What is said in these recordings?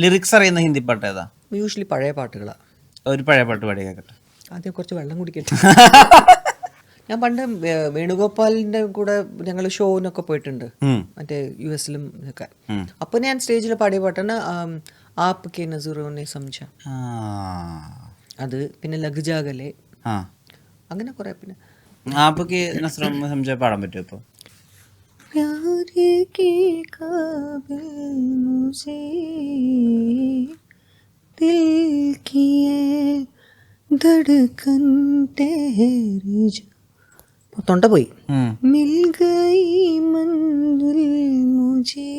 Lyrics അറിയുന്ന ഹിന്ദി പാട്ട് ഏതാ? യൂഷ്വലി പഴയ പാട്ടുകളാണ്. ഒരു പഴയ പാട്ട് പാടി കേൾക്കട്ടെ. ആദ്യം കുറച്ച് വെള്ളം കുടിക്കട്ടെ. ഞാൻ പണ്ട് വേണുഗോപാലിന്റെ കൂടെ ഞങ്ങൾ ഷോനൊക്കെ പോയിട്ടുണ്ട്, മറ്റേ US-ലും ഒക്കെ. അപ്പൊ ഞാൻ സ്റ്റേജിൽ പാടിയ പാട്ടാണ് ആപ് കെ നസറോനെ സംജ. അത് പിന്നെ ലഗ്ജാഗലെ, അങ്ങനെ കുറെ. പിന്നെ ആപ്ക്ക് നസറോനെ സംജ പാടാൻ പറ്റുമോ ഇപ്പൊ? प्यार के काबिल मुझे दिल की धड़कन ठहर जा. തൊണ്ട പോയി. मिल गई मंजिल मुझे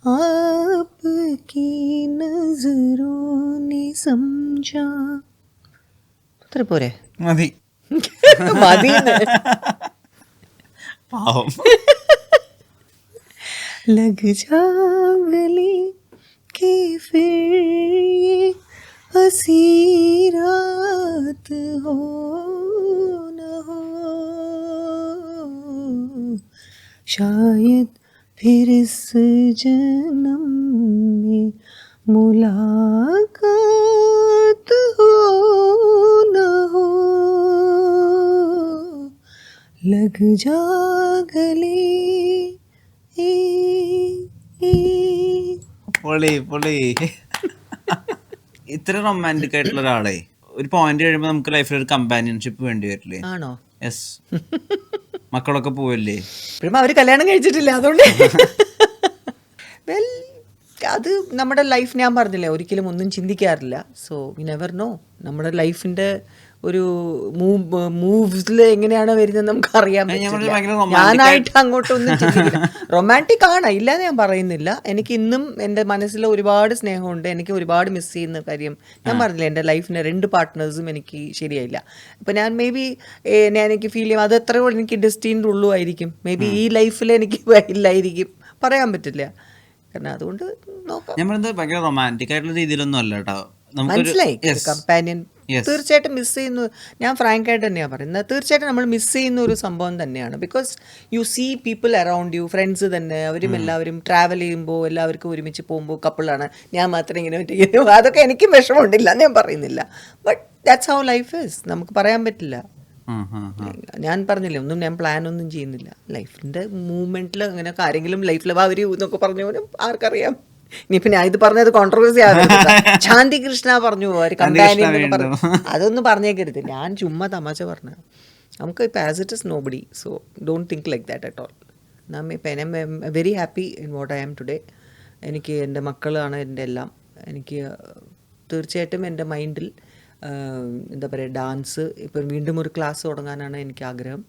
आपकी नजरों ने समझा. അത്ര പോരെ? മതി മതി. പാവം. लग जा गले के फिर ये हंसी रात हो न हो, शायद फिर इस जन्म में मुलाकात हो न हो. लग जा गले ए, ए. പൊളി പൊളി. ഇത്ര റൊമാൻറ്റിക് ആയിട്ടുള്ള ഒരാളെ ഒരു പോയിന്റ് കഴിയുമ്പോൾ നമുക്ക് ലൈഫിൽ ഒരു കമ്പാനിയൻഷിപ്പ് വേണ്ടി വരില്ലേ? ആണോ? യെസ്. മക്കളൊക്കെ പോവല്ലേ? ഇപ്പോഴും അവര് കല്യാണം കഴിച്ചിട്ടില്ല, അതുകൊണ്ട് വെൽ അത് നമ്മുടെ ലൈഫ്, ഞാൻ പറഞ്ഞില്ലേ ഒരിക്കലും ഒന്നും ചിന്തിക്കാറില്ല. സോ വി നെവർ നോ നമ്മുടെ ലൈഫിന്റെ ഒരു മൂവ്സിൽ എങ്ങനെയാണ് വരുന്നത് നമുക്ക് അറിയാൻ പറ്റില്ല. ഞാനായിട്ട് അങ്ങോട്ടൊന്നും ചിന്തിക്കില്ല. റൊമാൻറ്റിക് ആണ്, ഇല്ലാതെ ഞാൻ പറയുന്നില്ല. എനിക്ക് ഇന്നും എൻ്റെ മനസ്സിൽ ഒരുപാട് സ്നേഹമുണ്ട്. എനിക്ക് ഒരുപാട് മിസ് ചെയ്യുന്ന കാര്യം ഞാൻ പറഞ്ഞില്ല, എൻ്റെ ലൈഫിൻ്റെ 2 പാർട്ട്നേഴ്സും എനിക്ക് ശരിയായില്ല. അപ്പം ഞാൻ മേ ബി എനിക്ക് ഫീൽ ചെയ്യും അത് എത്രയോ എനിക്ക് ഡെസ്റ്റിൻ്റെ ഉള്ളൂ ആയിരിക്കും. മേ ബി ഈ ലൈഫിൽ എനിക്ക് ഇല്ലായിരിക്കും, പറയാൻ പറ്റില്ല. കാരണം അതുകൊണ്ട് നോക്കാം. ഞാൻ പറയുന്നത് ഭയങ്കര റൊമാൻറ്റിക് ആയിട്ടുള്ള രീതിയിലൊന്നും അല്ല കേട്ടോ. മനസ്സിലായി, കമ്പാനിയൻ തീർച്ചയായിട്ടും മിസ് ചെയ്യുന്നു. ഞാൻ ഫ്രാങ്ക് ആയിട്ട് തന്നെയാണ് പറയുന്നത്, തീർച്ചയായിട്ടും നമ്മൾ മിസ് ചെയ്യുന്ന ഒരു സംഭവം തന്നെയാണ്. Because you see people around you, friends തന്നെ, അവരും എല്ലാവരും ട്രാവൽ ചെയ്യുമ്പോൾ എല്ലാവർക്കും ഒരുമിച്ച് പോകുമ്പോൾ കപ്പിളാണ്, ഞാൻ മാത്രം ഇങ്ങനെ പറ്റിക്കുന്നു. അതൊക്കെ എനിക്കും വിഷമമുണ്ടില്ല ഞാൻ പറയുന്നില്ല. But that's how life is. നമുക്ക് പറയാൻ പറ്റില്ല. ഞാൻ പറഞ്ഞില്ലേ ഒന്നും ഞാൻ പ്ലാൻ ഒന്നും ചെയ്യുന്നില്ല. ലൈഫിൻ്റെ മൂവ്മെൻറ്റിൽ അങ്ങനെ ആരെങ്കിലും ലൈഫിൽ അവർ എന്നൊക്കെ പറഞ്ഞു പോലും ആർക്കറിയാം. ഇനിയിപ്പോൾ ഞാൻ ഇത് പറഞ്ഞത് കോൺട്രവേഴ്സി ആവില്ല. ശാന്തി കൃഷ്ണ പറഞ്ഞു ഒരു കമ്പാനിയൻ എന്നൊക്കെ പറഞ്ഞു, അതൊന്നും പറഞ്ഞേക്കരുത്. ഞാൻ ചുമ്മാ തമാശ പറഞ്ഞു. നമുക്ക് ഇപ്പോൾ as it is nobody, so don't think like that at all. ഇപ്പം I am very happy in what I am today. എനിക്ക് എൻ്റെ മക്കളാണ് എൻ്റെ എല്ലാം. എനിക്ക് തീർച്ചയായിട്ടും എൻ്റെ മൈൻഡിൽ എന്താ പറയുക, ഡാൻസ് ഇപ്പം വീണ്ടും ഒരു ക്ലാസ് തുടങ്ങാനാണ് എനിക്ക് ആഗ്രഹം.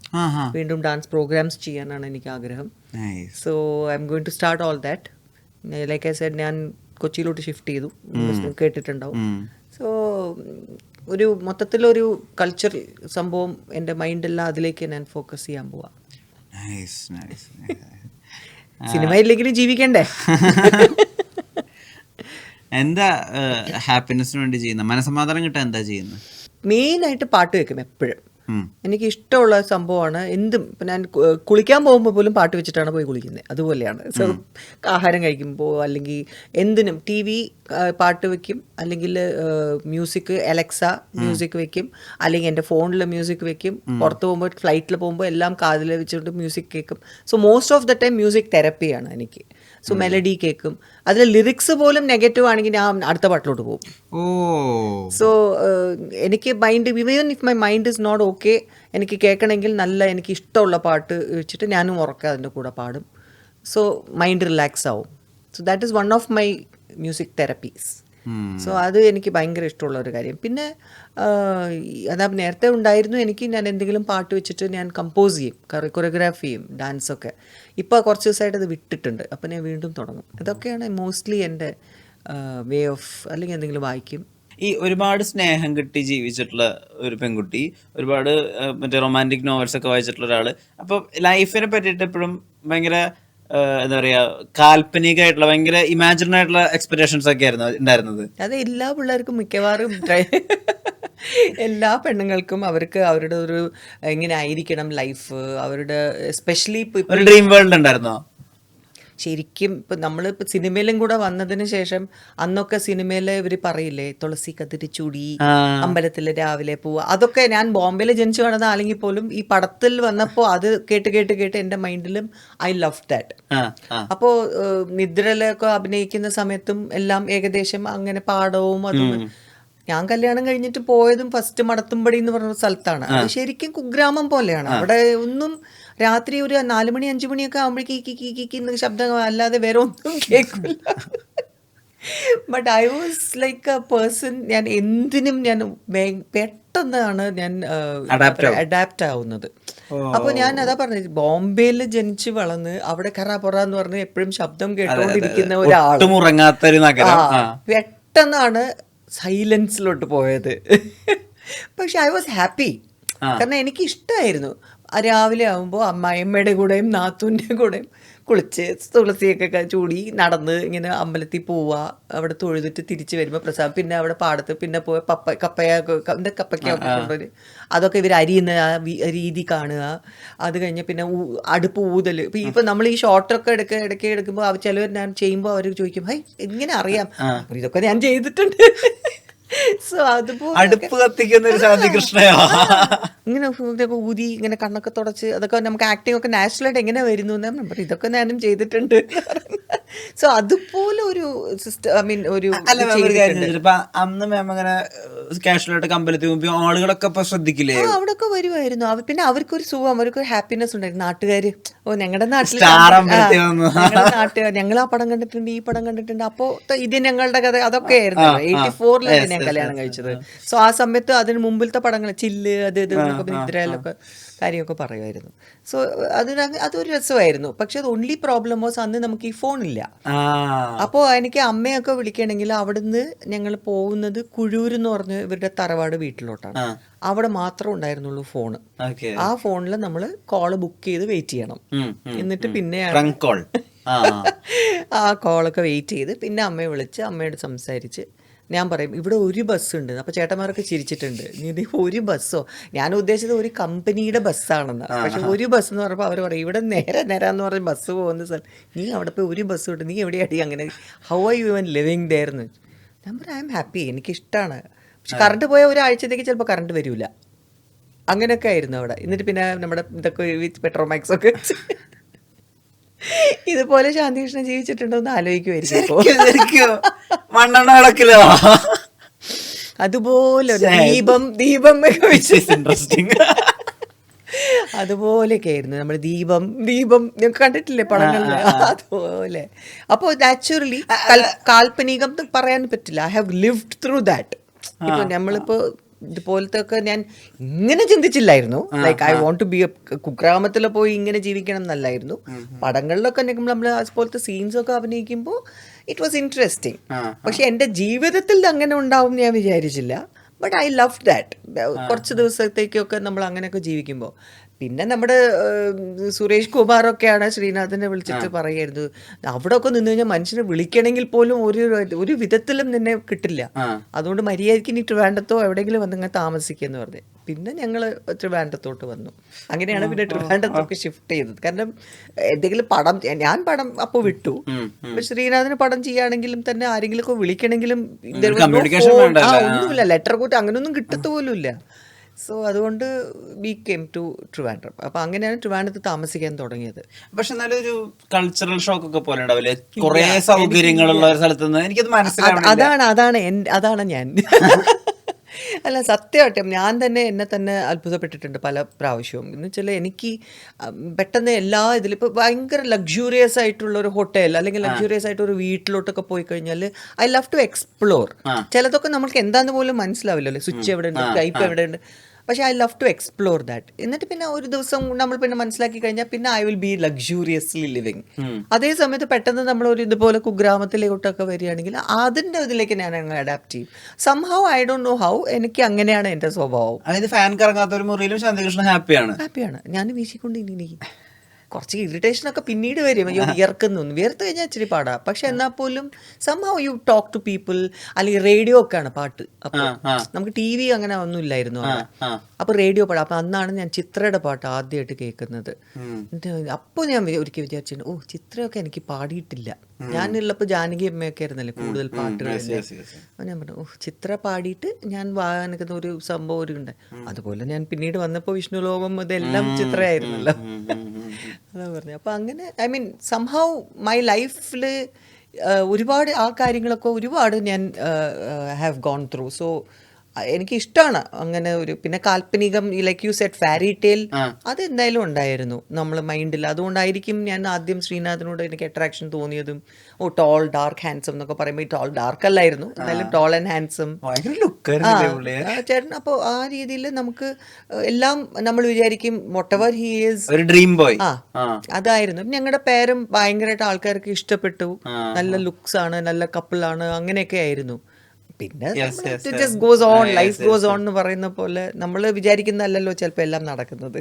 വീണ്ടും ഡാൻസ് പ്രോഗ്രാംസ് ചെയ്യാനാണ് എനിക്ക് ആഗ്രഹം. So I'm going to start all that. Like I said, ഞാൻ കൊച്ചിയിലോട്ട് ഷിഫ്റ്റ് ചെയ്തു, കേട്ടിട്ടുണ്ടാവും. സോ ഒരു മൊത്തത്തിലൊരു കൾച്ചർ സംഭവം എൻ്റെ മൈൻഡെല്ലാം അതിലേക്ക് ഞാൻ ഫോക്കസ് ചെയ്യാൻ പോവാം. സിനിമയില്ലെങ്കിലും ജീവിക്കണ്ടേ. എന്താ ഹാപ്പിനെസ്സിന് വേണ്ടി ചെയ്യുന്ന, മനസമാധാനം കിട്ടാൻ എന്താ ചെയ്യുന്നത്? മെയിനായിട്ട് പാട്ട് കേൾക്കും എപ്പോഴും. എനിക്ക് ഇഷ്ടമുള്ള സംഭവമാണ്. എന്തും ഇപ്പം ഞാൻ കുളിക്കാൻ പോകുമ്പോൾ പോലും പാട്ട് വെച്ചിട്ടാണ് പോയി കുളിക്കുന്നത്, അതുപോലെയാണ്. സോ ആഹാരം കഴിക്കുമ്പോൾ അല്ലെങ്കിൽ എന്തിനും TV പാട്ട് വെക്കും, അല്ലെങ്കിൽ മ്യൂസിക് അലക്സ മ്യൂസിക് വെക്കും, അല്ലെങ്കിൽ എൻ്റെ ഫോണിൽ മ്യൂസിക് വെക്കും. പുറത്ത് പോകുമ്പോൾ ഫ്ലൈറ്റിൽ പോകുമ്പോൾ എല്ലാം കാതിൽ വെച്ചിട്ട് മ്യൂസിക് കേൾക്കും. So most of the time music തെറപ്പിയാണ് എനിക്ക്. സോ മെലഡി കേൾക്കും. അതിൽ ലിറിക്സ് പോലും നെഗറ്റീവ് ആണെങ്കിൽ ഞാൻ അടുത്ത പാട്ടിലോട്ട് പോകും. സോ എനിക്ക് mind, even if my mind is not okay, എനിക്ക് കേൾക്കണമെങ്കിൽ നല്ല എനിക്ക് ഇഷ്ടമുള്ള പാട്ട് വെച്ചിട്ട് ഞാനും ഉറക്കം അതിൻ്റെ കൂടെ പാടും. സോ മൈൻഡ് റിലാക്സ് ആവും. So that is one of my music therapies. So അത് എനിക്ക് ഭയങ്കര ഇഷ്ടമുള്ള ഒരു കാര്യം. പിന്നെ അതാ നേരത്തെ ഉണ്ടായിരുന്നു എനിക്ക്, ഞാൻ എന്തെങ്കിലും പാട്ട് വെച്ചിട്ട് ഞാൻ കമ്പോസ് ചെയ്യും, കൊറിയോഗ്രാഫി ചെയ്യും, ഡാൻസൊക്കെ. ഇപ്പോൾ കുറച്ച് ദിവസമായിട്ട് അത് വിട്ടിട്ടുണ്ട്. അപ്പോൾ ഞാൻ വീണ്ടും തുടങ്ങും. ഇതൊക്കെയാണ് മോസ്റ്റ്ലി എൻ്റെ വേ ഓഫ്. അല്ലെങ്കിൽ എന്തെങ്കിലും വായിക്കും. ഈ ഒരുപാട് സ്നേഹം കിട്ടി ജീവിച്ചിട്ടുള്ള ഒരു പെൺകുട്ടി, ഒരുപാട് മറ്റേ റൊമാൻറ്റിക് നോവൽസ് ഒക്കെ വായിച്ചിട്ടുള്ള ഒരാൾ. അപ്പോൾ ലൈഫിനെ പറ്റിയിട്ട് എപ്പോഴും ഭയങ്കര എന്താ പറയാ, കാൽപ്പനികമായിട്ടുള്ള ഭയങ്കര ഇമാജിനറി ആയിട്ടുള്ള എക്സ്പെക്ടേഷൻസ് ഒക്കെ ആയിരുന്നു ഉണ്ടായിരുന്നത്. അത് എല്ലാ പിള്ളേർക്കും മിക്കവാറും എല്ലാ പെണ്ണുങ്ങൾക്കും അവർക്ക് അവരുടെ ഒരു എങ്ങനെ ആയിരിക്കണം ലൈഫ്, അവരുടെ എസ്പെഷ്യലി ഒരു ഡ്രീം വേൾഡ് ഉണ്ടായിരുന്നോ? ശരിക്കും ഇപ്പം നമ്മളിപ്പോൾ സിനിമയിലും കൂടെ വന്നതിന് ശേഷം അന്നൊക്കെ സിനിമയിൽ ഇവർ പറയില്ലേ തുളസി കതിരി ചൂടി അമ്പലത്തിൽ രാവിലെ പോവുക, അതൊക്കെ ഞാൻ ബോംബെയിൽ ജനിച്ചു വളർന്ന അല്ലെങ്കിൽ പോലും ഈ പടത്തിൽ വന്നപ്പോൾ അത് കേട്ട് കേട്ട് കേട്ട് എൻ്റെ മൈൻഡിലും ഐ ലവ് ദാറ്റ്. അപ്പോൾ നിദ്രയിലൊക്കെ അഭിനയിക്കുന്ന സമയത്തും എല്ലാം ഏകദേശം അങ്ങനെ പാടവും അതും. ഞാൻ കല്യാണം കഴിഞ്ഞിട്ട് പോയതും ഫസ്റ്റ് മടത്തുംപടി എന്ന് പറഞ്ഞ സ്ഥലത്താണ്. അത് ശരിക്കും കുഗ്രാമം പോലെയാണ്. അവിടെ ഒന്നും രാത്രി ഒരു 4 മണി 5 മണിയൊക്കെ ആകുമ്പോഴേക്ക് ശബ്ദം അല്ലാതെ വേറെ ഒന്നും കേൾക്കില്ല. But I was like A person, ഞാൻ എന്തിനും ഞാൻ പെട്ടെന്നാണ് ഞാൻ അഡാപ്റ്റ് ആവുന്നത്. അപ്പോൾ ഞാൻ അതാ പറഞ്ഞത്, ബോംബെയിൽ ജനിച്ച് വളർന്ന് അവിടെ കറ പൊറ എന്ന് പറഞ്ഞ് എപ്പോഴും ശബ്ദം കേട്ടോണ്ടിരിക്കുന്ന ഒരാൾ പെട്ടെന്നാണ് സൈലൻസിലോട്ട് പോയത്. പക്ഷെ ഐ വാസ് ഹാപ്പി, കാരണം എനിക്ക് ഇഷ്ടമായിരുന്നു. രാവിലെ ആകുമ്പോൾ അമ്മായിയമ്മയുടെ കൂടെയും നാത്തൂൻ്റെ കൂടെയും കുളിച്ച് തുളസിയൊക്കെ ചൂടി നടന്ന് ഇങ്ങനെ അമ്പലത്തിൽ പോവുക, അവിടെ തൊഴുതിട്ട് തിരിച്ച് വരുമ്പോൾ പ്രസാദം, പിന്നെ അവിടെ പാടത്ത് പിന്നെ പോയി കപ്പയ്ക്കൊക്കെ കൊണ്ടുവര് അതൊക്കെ ഇവർ അരിയുന്ന ആ രീതി കാണുക. അത് കഴിഞ്ഞ് പിന്നെ അടുപ്പ് ഊതൽ. ഇപ്പം നമ്മൾ ഈ ഷോർട്ടൊക്കെ ഇടയ്ക്ക് എടുക്കുമ്പോൾ ചിലവർ ഞാൻ ചെയ്യുമ്പോൾ അവർ ചോദിക്കും, ഹൈ ഇങ്ങനെ അറിയാം, ഇതൊക്കെ ഞാൻ ചെയ്തിട്ടുണ്ട്. സോ അതുപോലെ അടുപ്പ് കത്തിക്കുന്ന ഒരു ശാന്തികൃഷ്ണയോ ഇങ്ങനെ ഊതി ഇങ്ങനെ കണ്ണൊക്കെ തുടച്ച് അതൊക്കെ നമുക്ക് ആക്ടിങ് ഒക്കെ നാച്ചുറലായിട്ട് എങ്ങനെ വരുന്നു എന്ന് ഇതൊക്കെ ഞാനും ചെയ്തിട്ടുണ്ട്. സോ അതുപോലെ ഒരു സിസ്റ്റം, ഐ മീൻ ഒരു അന്ന് മാം അങ്ങനെ കാഷ്വലായിട്ട് അമ്പലത്തിൽ പോകുമ്പോൾ ആളുകളൊക്കെ ശ്രദ്ധിക്കില്ലേ? അവിടെയൊക്കെ വരുമായിരുന്നു. പിന്നെ അവർക്കൊരു സുഖം, അവർക്കൊരു ഹാപ്പിനെസ് ഉണ്ടായിരുന്നു. നാട്ടുകാര് ഞങ്ങളുടെ നാട്ടിൽ ഞങ്ങൾ ആ പടം കണ്ടിട്ടുണ്ട്, ഈ പടം കണ്ടിട്ടുണ്ട്, അപ്പോ ഇത് ഞങ്ങളുടെ കഥ, അതൊക്കെ ആയിരുന്നു. 84 ഞാൻ കല്യാണം കഴിച്ചത്. സോ ആ സമയത്ത് അതിന് മുമ്പിലത്തെ പടങ്ങൾ ചില്ല് അത് ഇത് നിദ്രയിലൊക്കെ കാര്യമൊക്കെ പറയുമായിരുന്നു. സോ അതൊരു രസമായിരുന്നു. പക്ഷെ അത് ഓൺലി പ്രോബ്ലം വാസ് അന്ന് നമുക്ക് ഈ ഫോണില്ല. അപ്പോൾ എനിക്ക് അമ്മയൊക്കെ വിളിക്കണമെങ്കിൽ അവിടുന്ന് ഞങ്ങൾ പോകുന്നത് കുഴൂർ എന്ന് പറഞ്ഞ് ഇവരുടെ തറവാട് വീട്ടിലോട്ടാണ്. അവിടെ മാത്രമേ ഉണ്ടായിരുന്നുള്ളൂ ഫോണ്. ആ ഫോണിൽ നമ്മൾ കോള് ബുക്ക് ചെയ്ത് വെയിറ്റ് ചെയ്യണം. എന്നിട്ട് പിന്നെയാണ് ആ കോളൊക്കെ വെയിറ്റ് ചെയ്ത് പിന്നെ അമ്മയെ വിളിച്ച് അമ്മയോട് സംസാരിച്ച് ഞാൻ പറയും ഇവിടെ ഒരു ബസ്സുണ്ട്. അപ്പോൾ ചേട്ടന്മാരൊക്കെ ചിരിച്ചിട്ടുണ്ട്, നീ ഒരു ബസ്സോ? ഞാൻ ഉദ്ദേശിച്ചത് ഒരു കമ്പനിയുടെ ബസ്സാണെന്ന്. പക്ഷെ ഒരു ബസ് എന്ന് പറഞ്ഞപ്പോൾ അവർ പറയും ഇവിടെ നേരാന്ന് പറഞ്ഞ് ബസ് പോകുന്ന സ്ഥലം, നീ അവിടെ പോയി ഒരു ബസ് വിട്ട് നീ എവിടെയാടി അങ്ങനെ, ഹൗ ആർ യു ഇവൻ ലിവിങ് ദെയർ എന്ന്. ഞാൻ പറയും ഐ എം ഹാപ്പി, എനിക്കിഷ്ടമാണ്. പക്ഷെ കറണ്ട് പോയ ഒരാഴ്ചത്തേക്ക് ചിലപ്പോൾ കറണ്ട് വരില്ല. അങ്ങനെയൊക്കെ ആയിരുന്നു അവിടെ. എന്നിട്ട് പിന്നെ നമ്മുടെ ഇതൊക്കെ പെട്രോമാക്സ് ഒക്കെ ഇതുപോലെ ശാന്തികൃഷ്ണൻ ജീവിച്ചിട്ടുണ്ടോ എന്ന് ആലോചിക്കുമായിരിക്കും. അതുപോലെ ദീപം അതുപോലെയൊക്കെ ആയിരുന്നു നമ്മൾ. ദീപം ഞാൻ കണ്ടിട്ടില്ലേ പടങ്ങളിൽ, അതുപോലെ. അപ്പോൾ നാച്ചുറലി കാൽപ്പനികം പറയാൻ പറ്റില്ല. I have lived through that. ഇപ്പൊ നമ്മളിപ്പോ ഇതുപോലത്തെ ഒക്കെ ഞാൻ ഇങ്ങനെ ചിന്തിച്ചില്ലായിരുന്നു. Like I want to be കുഗ്രാമത്തിൽ പോയി ഇങ്ങനെ ജീവിക്കണം എന്നല്ലായിരുന്നു. പടങ്ങളിലൊക്കെ നമ്മൾ അതുപോലത്തെ സീൻസൊക്കെ അഭിനയിക്കുമ്പോൾ ഇറ്റ് വാസ് ഇൻട്രസ്റ്റിംഗ്. പക്ഷെ എൻ്റെ ജീവിതത്തിൽ അങ്ങനെ ഉണ്ടാവും ഞാൻ വിചാരിച്ചില്ല. But I love that. കുറച്ച് ദിവസത്തേക്കൊക്കെ നമ്മൾ അങ്ങനെയൊക്കെ ജീവിക്കുമ്പോൾ. പിന്നെ നമ്മുടെ സുരേഷ് കുമാറൊക്കെയാണ് ശ്രീനാഥിനെ വിളിച്ചിട്ട് പറയായിരുന്നു, അവിടെ ഒക്കെ നിന്ന് കഴിഞ്ഞാൽ മനുഷ്യനെ വിളിക്കണമെങ്കിൽ പോലും ഒരു വിധത്തിലും നിന്നെ കിട്ടില്ല, അതുകൊണ്ട് മര്യാദയ്ക്ക് ഇനി ട്രിവാൻഡ്രത്തോ എവിടെയെങ്കിലും വന്ന് ഇങ്ങനെ താമസിക്കുമെന്ന് പറഞ്ഞു. പിന്നെ ഞങ്ങൾ ട്രിവാൻഡ്രത്തോട്ട് വന്നു. അങ്ങനെയാണ് പിന്നെ ട്രിവാൻഡ്രത്തൊക്കെ ഷിഫ്റ്റ് ചെയ്തത്. കാരണം എന്തെങ്കിലും ഞാൻ പടം അപ്പോൾ വിട്ടു. ശ്രീനാഥിന് പടം ചെയ്യുകയാണെങ്കിലും തന്നെ ആരെങ്കിലുമൊക്കെ വിളിക്കണമെങ്കിലും ഒന്നുമില്ല, ലെറ്റർ കൂട്ടി അങ്ങനെയൊന്നും കിട്ടത്ത പോലും ഇല്ല. സോ അതുകൊണ്ട് വി കെയിം ടു ട്രിവാൻഡ്രം. അപ്പൊ അങ്ങനെയാണ് ട്രിവാൻഡ്രത്ത് താമസിക്കാൻ തുടങ്ങിയത്. പക്ഷെ എന്നാലും ഒരു കൾച്ചറൽ ഷോക്ക് ഒക്കെ പോലെ ഉണ്ടാവില്ലേ, കുറെ സൗകര്യങ്ങളുള്ള ഒരു സ്ഥലത്ത് നിന്ന്? എനിക്കത് മനസ്സിലാവും. അതാണ് ഞാൻ അല്ല സത്യമായിട്ടും ഞാൻ തന്നെ എന്നെ തന്നെ അത്ഭുതപ്പെട്ടിട്ടുണ്ട് പല പ്രാവശ്യവും. എന്ന് വെച്ചാൽ എനിക്ക് പെട്ടെന്ന് എല്ലാ ഇതിലിപ്പോൾ ഭയങ്കര ലക്ഷൂറിയസ് ആയിട്ടുള്ള ഒരു ഹോട്ടൽ അല്ലെങ്കിൽ ലക്ഷൂറിയസ് ആയിട്ട് ഒരു വീട്ടിലോട്ടൊക്കെ പോയി കഴിഞ്ഞാൽ ഐ ലവ് ടു എക്സ്പ്ലോർ. ചിലതൊക്കെ നമുക്ക് എന്താന്ന് പോലും മനസ്സിലാവില്ലല്ലോ, സ്വിച്ച് എവിടെ ഉണ്ട്, പൈപ്പ് എവിടെ ഉണ്ട്. പക്ഷേ I love to explore that. എന്നിട്ട് പിന്നെ ഒരു ദിവസം നമ്മൾ പിന്നെ മനസ്സിലാക്കി കഴിഞ്ഞാൽ പിന്നെ I will be luxuriously living. അതേ സമയത്ത് പെട്ടെന്ന് നമ്മൾ ഒരു ഇതുപോലെ കുഗ്രാമത്തിലോട്ടൊക്കെ വരികയാണെങ്കിൽ അതിൻ്റെ ഇതിലേക്ക് ഞാൻ അങ്ങ് അഡാപ്റ്റ് ചെയ്യും. Somehow I don't know how, എനിക്ക് അങ്ങനെയാണ് എൻ്റെ സ്വഭാവം. അതായത് ഫാൻ കറങ്ങാത്ത ഒരു മുറിയിലും ശാന്തികൃഷ്ണൻ ഹാപ്പിയാണ്. ഞാൻ വീശിക്കൊണ്ടിരിക്കും. കുറച്ച് ഇറിറ്റേഷനൊക്കെ പിന്നീട് വരും, അയ്യോ വിയർക്കുന്നു, വിയർത്ത് കഴിഞ്ഞാൽ ഇച്ചിരി പാടാ. പക്ഷെ എന്നാൽ പോലും somehow you talk to people. അല്ലെങ്കിൽ റേഡിയോ ഒക്കെയാണ് പാട്ട്. അപ്പോൾ നമുക്ക് ടി വി അങ്ങനെ ഒന്നും ഇല്ലായിരുന്നു അവിടെ. അപ്പോൾ റേഡിയോ പാടാം. അപ്പോൾ അന്നാണ് ഞാൻ ചിത്രയുടെ പാട്ട് ആദ്യമായിട്ട് കേൾക്കുന്നത്. അപ്പോൾ ഞാൻ ഒരിക്കൽ വിചാരിച്ചു, ഓ ചിത്രയൊക്കെ എനിക്ക് പാടിയിട്ടില്ല. ഞാനുള്ളപ്പോൾ ജാനകി അമ്മയൊക്കെ ആയിരുന്നല്ലേ കൂടുതൽ പാട്ടുകൾ. അപ്പോൾ ഞാൻ പറഞ്ഞു, ഓ ചിത്ര പാടിയിട്ട് ഞാൻ വാങ്ങുന്ന ഒരു സംഭവം ഒരു ഉണ്ട്. അതുപോലെ ഞാൻ പിന്നീട് വന്നപ്പോൾ വിഷ്ണു ലോകം ഇതെല്ലാം ചിത്രയായിരുന്നല്ലോ. അതാ പറഞ്ഞു. അപ്പോൾ അങ്ങനെ ഐ മീൻ സംഹൗ മൈ ലൈഫിൽ ഒരുപാട് ആ കാര്യങ്ങളൊക്കെ ഒരുപാട് ഞാൻ ഹാവ് ഗോൺ ത്രൂ. സോ എനിക്ക് ഇഷ്ടമാണ് അങ്ങനെ ഒരു. പിന്നെ കാൽപ്പനികം, ലൈക്ക് യു സെഡ് ഫാരി ടെയിൽ, അത് എന്തായാലും ഉണ്ടായിരുന്നു നമ്മൾ മൈൻഡിൽ. അതുകൊണ്ടായിരിക്കും ഞാൻ ആദ്യം ശ്രീനാഥിനോട് എനിക്ക് അട്രാക്ഷൻ തോന്നിയതും. ഓ ടോൾ ഡാർക്ക് ഹാൻസം എന്നൊക്കെ പറയുമ്പോൾ ഈ ടോൾ ഡാർക്ക് അല്ലായിരുന്നു, എന്നാലും ടോൾ ആൻഡ് ഹാൻസം ചേട്ടൻ. അപ്പോൾ ആ രീതിയിൽ നമുക്ക് എല്ലാം നമ്മൾ വിചാരിക്കും വോട്ട് എവർ ഹി ഈസ് ഒരു ഡ്രീം ബോയ്. അതായിരുന്നു. ഞങ്ങളുടെ പേരും ഭയങ്കരമായിട്ട് ആൾക്കാർക്ക് ഇഷ്ടപ്പെട്ടു. നല്ല ലുക്സ് ആണ്, നല്ല കപ്പിളാണ്, അങ്ങനെയൊക്കെ ആയിരുന്നു. പിന്നെ just goes on, life goes on എന്ന് പറയുന്ന പോലെ നമ്മൾ വിചാരിക്കുന്നതല്ലല്ലോ ചിലപ്പോൾ എല്ലാം നടക്കുന്നത്.